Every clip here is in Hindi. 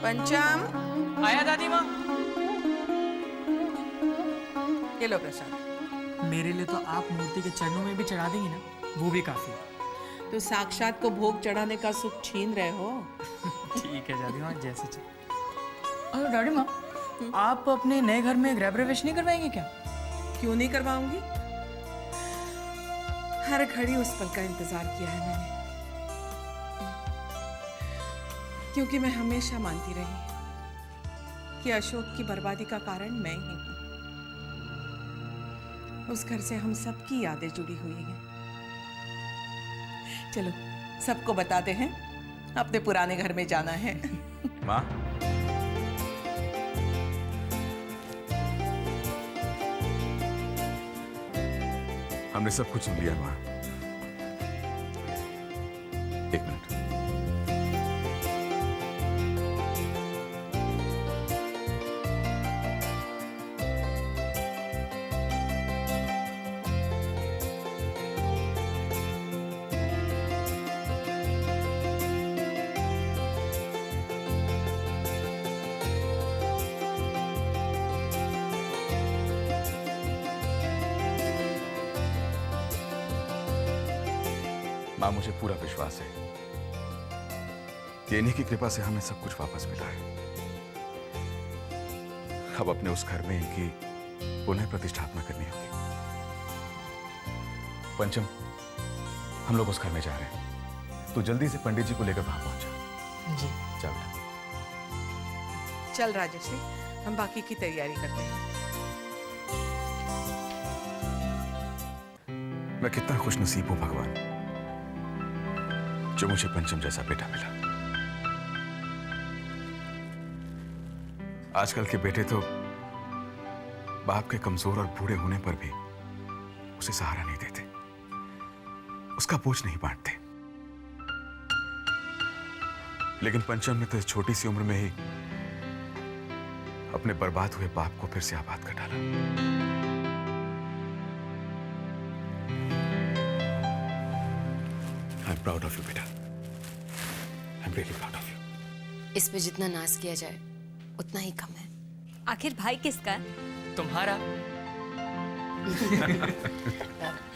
पंचम। आया दादी माँ। ये लो प्रसाद। मेरे लिए तो आप मूर्ति के चरणों में भी चढ़ा देंगी ना, वो भी काफी। तो साक्षात को भोग चढ़ाने का सुख छीन रहे हो। ठीक है दादी माँ, जैसे चाहे। अरे दादी माँ, आप अपने नए घर में गृह प्रवेश नहीं करवाएंगे क्या? क्यों नहीं करवाऊंगी? हर घड़ी उस पल का इंतजार किया है मैंने, क्योंकि मैं हमेशा मानती रही कि अशोक की बर्बादी का कारण मैं ही हूं। उस घर से हम सबकी यादें जुड़ी हुई हैं। चलो सबको बताते हैं, अपने पुराने घर में जाना है। माँ, हमने सब कुछ सुन लिया माँ। एक मिनट। माँ, मुझे पूरा विश्वास है कि इन्हीं की कृपा से हमें सब कुछ वापस मिला है। अब अपने उस घर में इनकी पुनः प्रतिष्ठापना करनी होगी। पंचम, हम लोग उस घर में जा रहे हैं, तो जल्दी से पंडित जी को लेकर वहां पहुंचा। जी। चल। चल राजेश्री, हम बाकी की तैयारी करते हैं। मैं कितना खुशनसीब हूं भगवान, जो मुझे पंचम जैसा बेटा मिला। आजकल के बेटे तो बाप के कमजोर और बूढ़े होने पर भी उसे सहारा नहीं देते, उसका बोझ नहीं बांटते। लेकिन पंचम ने तो इस छोटी सी उम्र में ही अपने बर्बाद हुए बाप को फिर से आबाद कर डाला। I am proud of you बेटा, I am really proud of you. इस पे जितना नाज किया जाए उतना ही कम है। आखिर भाई किसका है? तुम्हारा।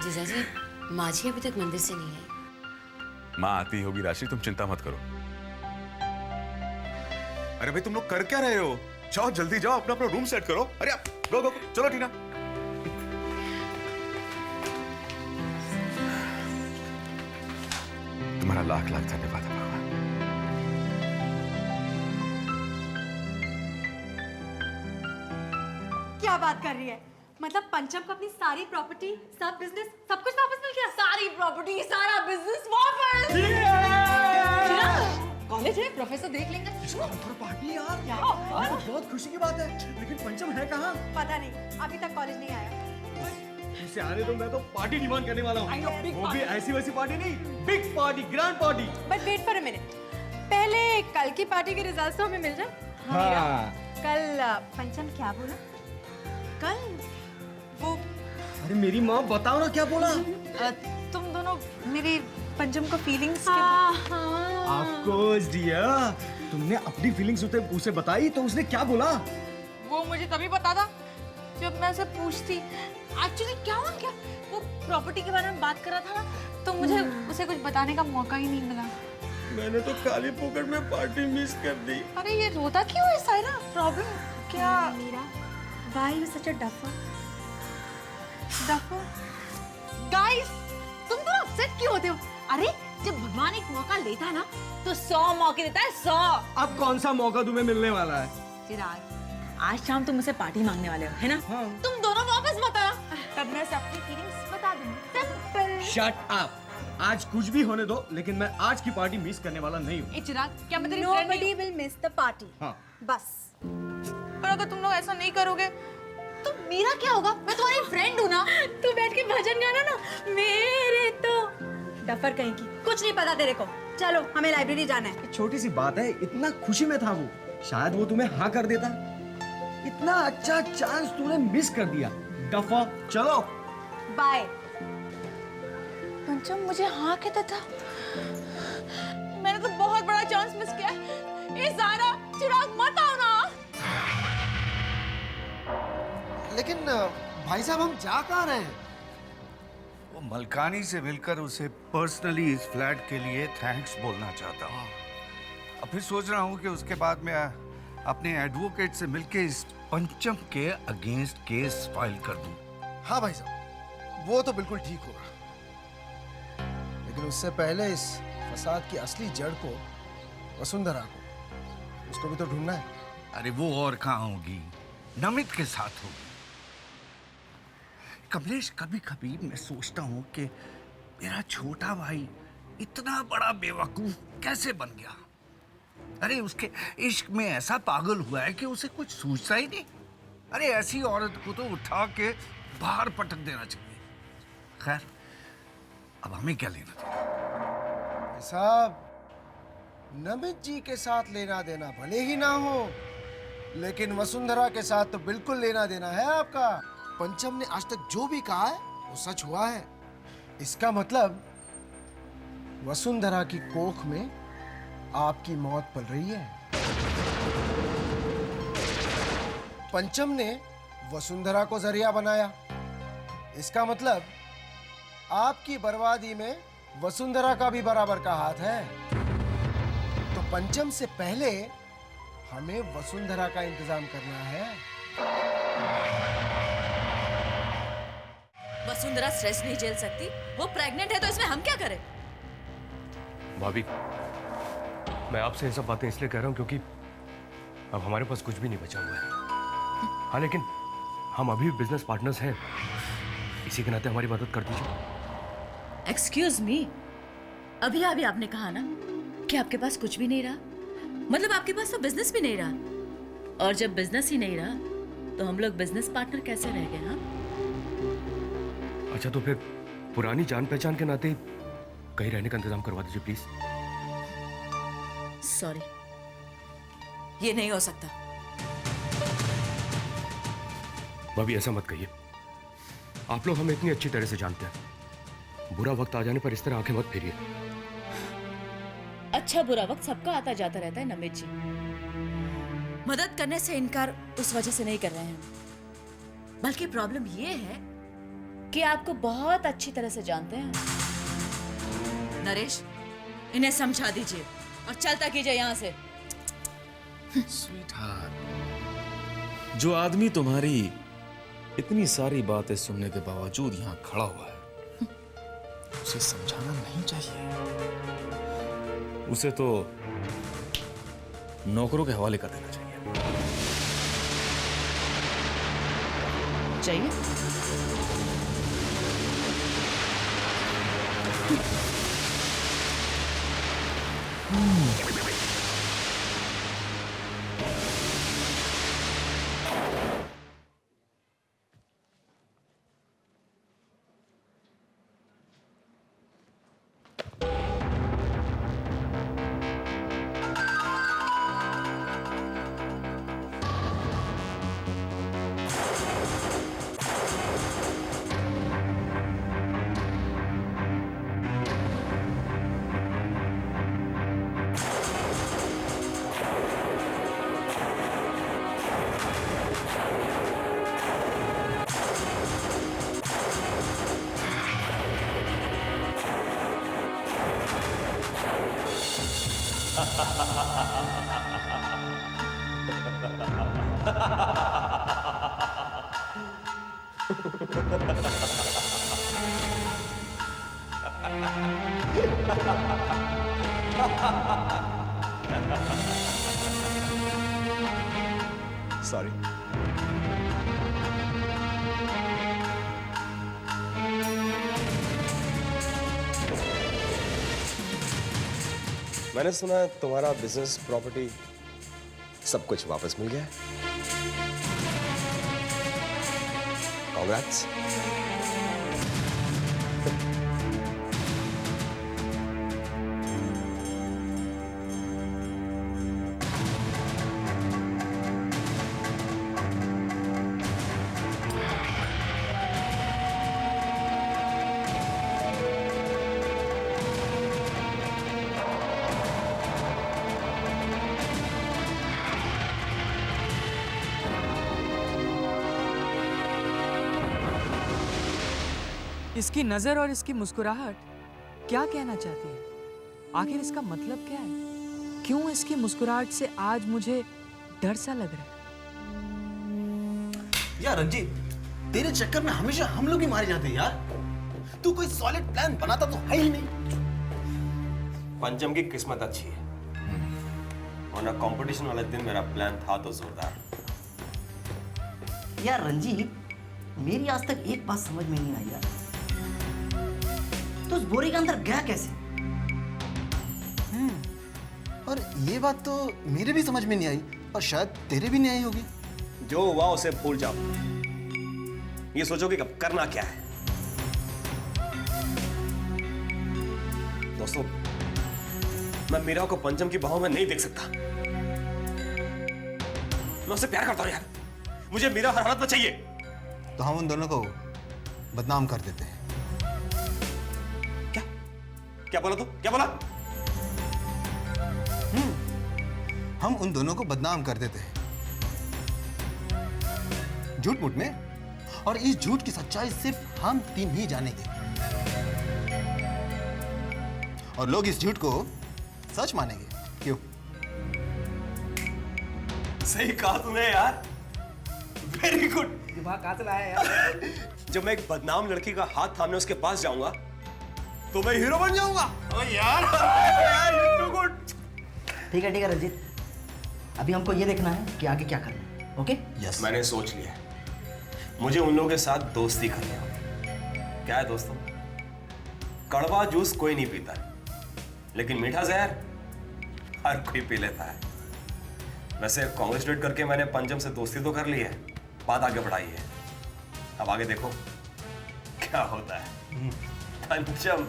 जीजाजी, माझी अभी तक मंदिर से नहीं आई। माँ आती होगी राशि, तुम चिंता मत करो। अरे भाई, तुम लोग कर क्या रहे हो? जाओ जल्दी जाओ, अपना अपना रूम सेट करो। अरे आप गो गो, चलो टीना। तुम्हारा लाख लाख धन्यवाद है भगवान। क्या बात कर रही है? मतलब पंचम को अपनी सारी प्रॉपर्टी, सब बिजनेस, सब कुछ वापस मिल गया? सारी प्रॉपर्टी, सारा बिजनेस वापस। कॉलेज है, प्रोफेसर देख लेंगे। पार्टी यार, बहुत खुशी की बात है। लेकिन पंचम है कहाँ? पता नहीं, अभी तक कॉलेज नहीं आया। इसे आने दो, मैं तो पार्टी डिमांड करने वाला हूँ। वो भी ऐसी वैसी पार्टी नहीं, big party, grand party. But wait for a minute, पहले कल की पार्टी के रिजल्ट्स तो हमें मिल जाए। हाँ। कल पंचम क्या बोला? कल वो, अरे मेरी माँ, बताओ ना क्या बोला? तुम दोनों मेरी पंचम को फीलिंग्स ऑफ कोर्स डियर, तुमने अपनी फीलिंग्स उसे बताई तो उसने क्या बोला? वो मुझे तभी पता था जब मैं उसे पूछती। एक्चुअली क्या हुआ, क्या वो प्रॉपर्टी के बारे में बात कर रहा था ना, तो मुझे उसे कुछ बताने का मौका ही नहीं मिला। मैंने तो काली पोकट में पार्टी मिस कर दी। अरे ये रोता क्यों है सायरा? प्रॉब्लम क्या? Meera, why you such a duffer? Duffer? Guys, तुम तो अपसेट क्यों होते हो? अरे जब भगवान एक मौका लेता है ना, तो 100 मौके देता है, 100। अब कौन सा मौका तुम्हें मिलने वाला है? चिराग, आज शाम तुम मुझसे पार्टी मांगने वाले हो, है ना? हाँ। तुम दोनों वापस मत आना, तब मैं सबकी फीलिंग्स बता दूंगी। सिंपल। Shut up. आज कुछ भी होने दो, लेकिन मैं आज की पार्टी मिस करने वाला नहीं हूँ। ए चिराग, क्या मैं तेरी फ्रेंड नहीं? Nobody will miss the party. हाँ। बस। पर अगर तुम लोग ऐसा नहीं करोगे तो मेरा क्या होगा? मैं तुम्हारी फ्रेंड हूँ ना। तू बैठ के भजन गाना ना, मेरे तो डफर कहीं की, कुछ नहीं पता तेरे को। चलो हमें लाइब्रेरी जाना है। छोटी सी बात है, इतना खुशी में था वो, शायद वो तुम्हें हाँ कर देता। इतना अच्छा चांस तूने मिस कर दिया। डफा, चलो बाय। पंचम मुझे हाँ कहता था, मैंने तो बहुत बड़ा चांस मिस किया। ए ज़ारा, चिराग मत आओ ना। लेकिन भाई साहब हम जा कहाँ रहे हैं? वो मलकानी से मिलकर उसे पर्सनली इस फ्लैट के लिए थैंक्स बोलना चाहता हूँ। अब फिर सोच रहा हूँ कि उसके बाद मैं अपने एडवोकेट से मिलके इस पंचम के अगेंस्ट केस फाइल कर दूँ। हाँ भाई साहब, वो तो बिल्कुल ठीक होगा, लेकिन उससे पहले इस फसाद की असली जड़ को, वसुंधरा को, उसको भी तो ढूंढना है। अरे वो और कहाँ होगी, नमित के साथ होगी। कमलेश, कभी कभी मैं सोचता हूँ कि मेरा छोटा भाई इतना बड़ा बेवकूफ कैसे बन गया। अरे उसके इश्क में ऐसा पागल हुआ है कि उसे कुछ सूझता ही नहीं। अरे ऐसी औरत को तो उठा के बाहर पटक देना चाहिए। खैर, अब हमें क्या लेना देना। भाई साहब, नमित जी के साथ लेना देना भले ही ना हो, लेकिन वसुंधरा के साथ तो बिल्कुल लेना देना है आपका। पंचम ने आज तक जो भी कहा है वो सच हुआ है। इसका मतलब वसुंधरा की कोख में आपकी मौत पल रही है। पंचम ने वसुंधरा को जरिया बनाया। इसका मतलब आपकी बर्बादी में वसुंधरा का भी बराबर का हाथ है। तो पंचम से पहले हमें वसुंधरा का इंतजाम करना है। वसुंधरा स्ट्रेस नहीं झेल सकती, वो प्रेग्नेंट है, तो इसमें हम क्या करें? भाभी, मैं आपसे ये सब बातें इसलिए कह रहा हूँ क्योंकि अब हमारे पास कुछ भी नहीं बचा हुआ है। हाँ, लेकिन हम अभी भी बिजनेस पार्टनर्स हैं, इसी के नाते हमारी मदद कर दीजिए। एक्सक्यूज मी, अभी अभी आपने कहा ना कि आपके पास कुछ भी नहीं रहा, मतलब आपके पास तो बिजनेस भी नहीं रहा। और जब बिजनेस ही नहीं रहा तो हम लोग बिजनेस पार्टनर कैसे रह गए? हाँ, अच्छा, तो फिर पुरानी जान पहचान के नाते कहीं रहने का इंतजाम करवा दीजिए प्लीज। सॉरी, ये नहीं हो सकता। भाभी, ऐसा मत कहिए। आप लोग हमें इतनी अच्छी तरह से जानते हैं, बुरा वक्त आ जाने पर इस तरह आंखें मत फेरिए। अच्छा बुरा वक्त सबका आता जाता रहता है नमित जी। मदद करने से इनकार उस वजह से नहीं कर रहे हैं, बल्कि प्रॉब्लम ये है कि आपको बहुत अच्छी तरह से जानते हैं। नरेश, इन्हें समझा दीजिए और चलता कीजिए यहाँ से। स्वीटहार्ट, जो आदमी तुम्हारी इतनी सारी बातें सुनने के बावजूद यहाँ खड़ा हुआ है, उसे समझाना नहीं चाहिए। उसे तो नौकरों के हवाले कर देना चाहिए। चाहिए? सॉरी। मैंने सुना है तुम्हारा बिजनेस, प्रॉपर्टी, सब कुछ वापस मिल गया है। कांग्रेट्स। इसकी नजर और इसकी मुस्कुराहट क्या कहना चाहती है? आखिर इसका मतलब क्या है? क्यों इसकी मुस्कुराहट से आज मुझे डर सा लग रहा है? यार रंजीत, तेरे चक्कर में हमेशा हम लोग ही मारे जाते हैं यार। तू कोई सॉलिड प्लान बनाता तो है ही नहीं। पंचम की किस्मत अच्छी है, वरना कंपटीशन वाले दिन मेरा प्लान था तो जोरदार। यार रंजीत, मेरी आज तक एक बात समझ में नहीं आई यार, तो उस बोरे के अंदर गया कैसे? और ये बात तो मेरे भी समझ में नहीं आई, और शायद तेरे भी नहीं आई होगी। जो हुआ उसे भूल जाओ, ये सोचो कि अब करना क्या है। दोस्तों, मैं मीरा को पंचम की बाहों में नहीं देख सकता। मैं उससे प्यार करता हूं यार, मुझे मीरा हर हालत में चाहिए। तो हम उन दोनों को बदनाम कर देते हैं। क्या बोला तू? क्या बोला? हम उन दोनों को बदनाम कर देते हैं झूठ मूठ में, और इस झूठ की सच्चाई सिर्फ हम तीन ही जानेंगे, और लोग इस झूठ को सच मानेंगे। क्यों? सही कहा तूने यार, वेरी गुड। दिमाग कहाँ से लाया यार? जब मैं एक बदनाम लड़की का हाथ थामने उसके पास जाऊंगा तो मैं हीरो बन जाऊंगा। ओ यार, यू गुड। ठीक है रंजीत, अभी हमको ये देखना है कि आगे क्या करना है। ओके? यस, मैंने सोच लिया है, मुझे उन लोगों के साथ दोस्ती करनी है। क्या है दोस्तों, कड़वा जूस कोई नहीं पीता, लेकिन मीठा जहर हर कोई पी लेता है। वैसे कांग्रेचुलेट करके मैंने पंचम से दोस्ती तो कर ली है, बात आगे बढ़ाई है। अब आगे देखो क्या होता है। पंचम।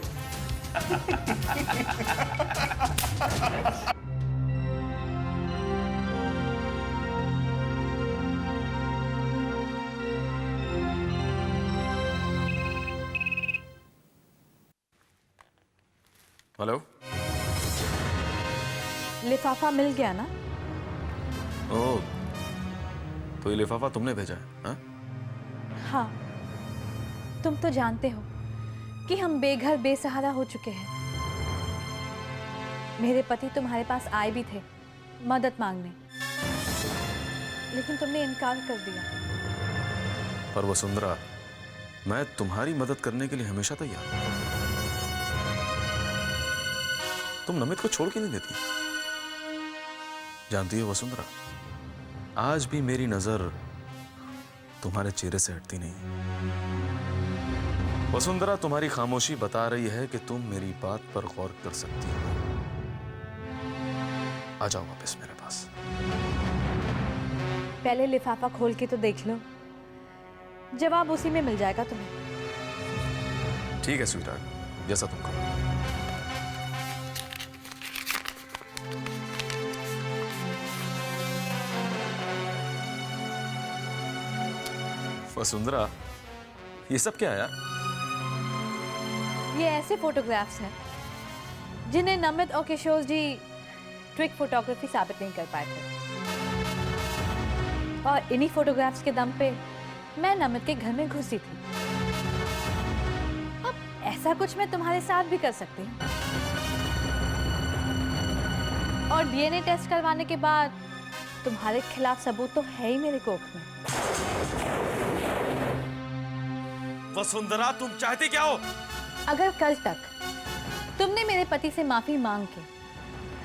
हेलो। लिफाफा मिल गया ना? ओह, तो ये लिफाफा तुमने भेजा है? हाँ? हाँ, तुम तो जानते हो कि हम बेघर बेसहारा हो चुके हैं। मेरे पति तुम्हारे पास आए भी थे मदद मांगने, लेकिन तुमने इनकार कर दिया। पर वसुंधरा, मैं तुम्हारी मदद करने के लिए हमेशा तैयार हूं। तुम नमित को छोड़ के नहीं देती। जानती हो वसुंधरा, आज भी मेरी नजर तुम्हारे चेहरे से हटती नहीं। वसुंधरा, तुम्हारी खामोशी बता रही है कि तुम मेरी बात पर गौर कर सकती हो। आ जाओ वापस मेरे पास। पहले लिफाफा खोल के तो देख लो, जवाब उसी में मिल जाएगा तुम्हें। ठीक है स्वीटहार्ट, जैसा तुम कहो। वसुंधरा, ये सब क्या है यार? ये ऐसे फोटोग्राफ्स हैं जिन्हें नमित और किशोर जी ट्रिक फोटोग्राफी साबित नहीं कर पाए थे, और इन्हीं फोटोग्राफ्स के दम पे मैं नमित के घर में घुसी थी। अब ऐसा कुछ मैं तुम्हारे साथ भी कर सकती हूँ, और डीएनए टेस्ट करवाने के बाद तुम्हारे खिलाफ सबूत तो है ही मेरे कोख में। वसुंधरा, तुम चाहती क्या हो? अगर कल तक तुमने मेरे पति से माफी मांग के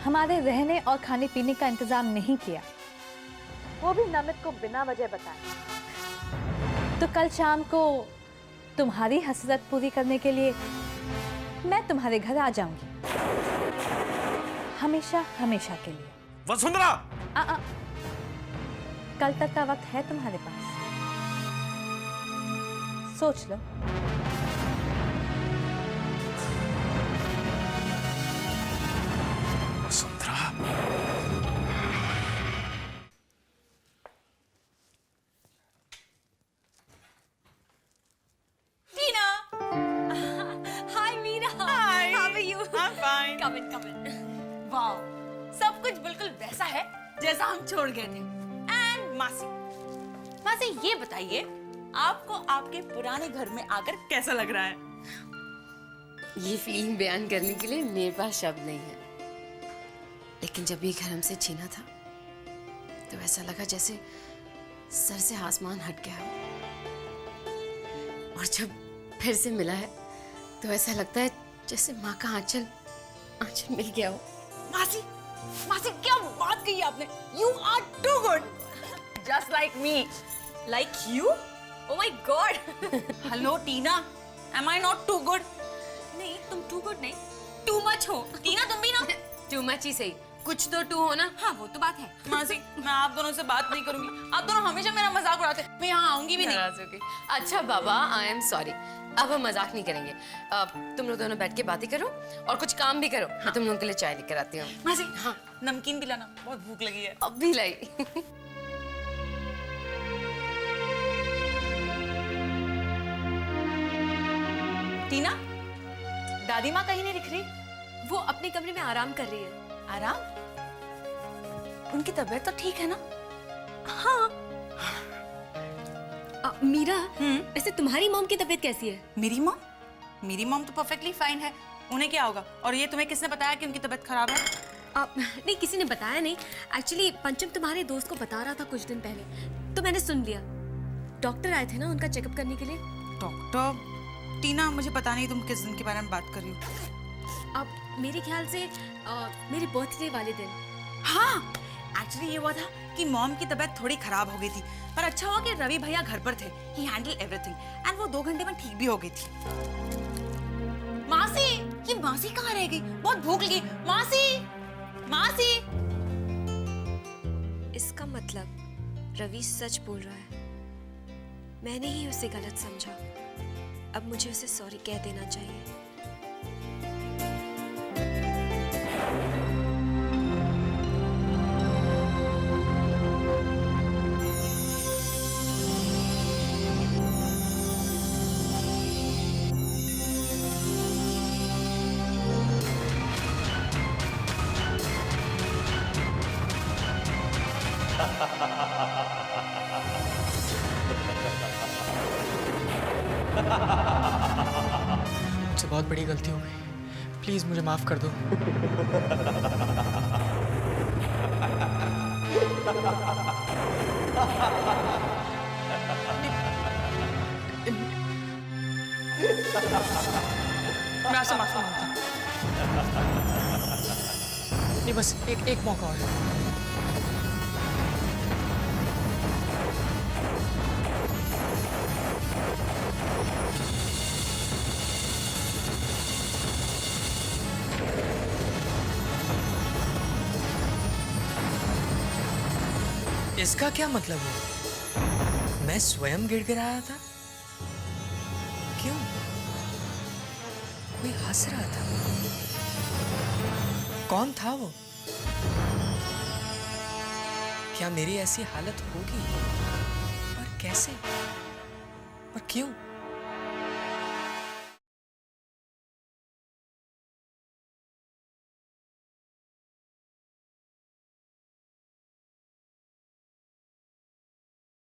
हमारे रहने और खाने पीने का इंतजाम नहीं किया, वो भी नमित को बिना वजह बताए, तो कल शाम को तुम्हारी हसरत पूरी करने के लिए मैं तुम्हारे घर आ जाऊंगी, हमेशा हमेशा के लिए। वसुंधरा! कल तक का वक्त है तुम्हारे पास, सोच लो। Vasundhara, Tina! Hi Meera! Hi! How are you? I am fine. Come in. Wow, सब कुछ बिल्कुल वैसा है जैसा हम छोड़ गए थे। एंड मासी ये बताइए, आपको आपके पुराने घर में आकर कैसा लग रहा है? ये फीलिंग बयान करने के लिए मेरे पास शब्द नहीं है, लेकिन जब ये घर हमसे छीना था तो ऐसा लगा जैसे सर से आसमान हट गया हो, और जब फिर से मिला है तो ऐसा लगता है जैसे माँ का आंचल मिल गया हो। मासी, मासी क्या बात कही आपने? You are too good, just like me. Like you? Oh my God. Hello Tina, am I not too good? नहीं, तुम too good नहीं, too much हो। टीना तुम भी ना too much ही सही, कुछ तो too हो ना। हाँ वो तो बात है। मासी मैं आप दोनों से बात नहीं करूंगी, आप दोनों हमेशा मेरा मजाक उड़ाते, मैं यहाँ आऊंगी भी नहीं। नाराज हो गई। अच्छा बाबा, आई एम सॉरी, अब हम मजाक नहीं करेंगे। तुम लोग दोनों बैठ के बातें करो और कुछ काम भी करो। मैं तुम लोगों के लिए चाय लेकर आती हूँ। मासी हाँ, नमकीन भी लाना, बहुत भूख लगी है। अब भी लाई। टीना, दादी माँ कहीं नहीं दिख रही? वो अपने कमरे में आराम कर रही है। आराम? उनकी तबीयत तो ठीक है ना? हाँ। मीरा, वैसे तुम्हारी मॉम की तबीयत कैसी है? मेरी मॉम? मेरी मॉम तो परफेक्टली फाइन है। उन्हें क्या होगा? और ये तुम्हें किसने बताया कि उनकी तबीयत खराब है? नहीं, किसी ने बताया नहीं। एक्चुअली पंचम तुम्हारे दोस्त को बता रहा था कुछ दिन पहले, तो मैंने सुन लिया। डॉक्टर आए थे ना उनका चेकअप करने के लिए। डॉक्टर? टीना मुझे पता नहीं तुम किस दिन के बारे में बात कर रही हो। अब मेरे ख्याल से मेरे बर्थडे वाले दिन। हाँ, एक्चुअली ये हुआ था कि मॉम की तबीयत थोड़ी खराब हो गई थी, पर अच्छा हुआ कि रवि भैया घर पर थे। ही हैंडल एवरीथिंग एंड वो 2 घंटे में ठीक भी हो गई थी। मासी, ये मासी कहाँ रह गई? बहुत भूख लगी। मासी, मासी। इसका मतलब रवि सच बोल रहा है। मैंने ही उसे गलत समझा। अब मुझे उसे सॉरी कह देना चाहिए। मुझसे बहुत बड़ी गलती हो गई, प्लीज मुझे माफ कर दो। मैं आपसे माफी मांगता हूँ। नहीं, बस एक मौका और। इसका क्या मतलब है? मैं स्वयं गिड़गिड़ाया था? क्यों? कोई हंस रहा था। कौन था वो? क्या मेरी ऐसी हालत होगी? पर कैसे? और क्यों?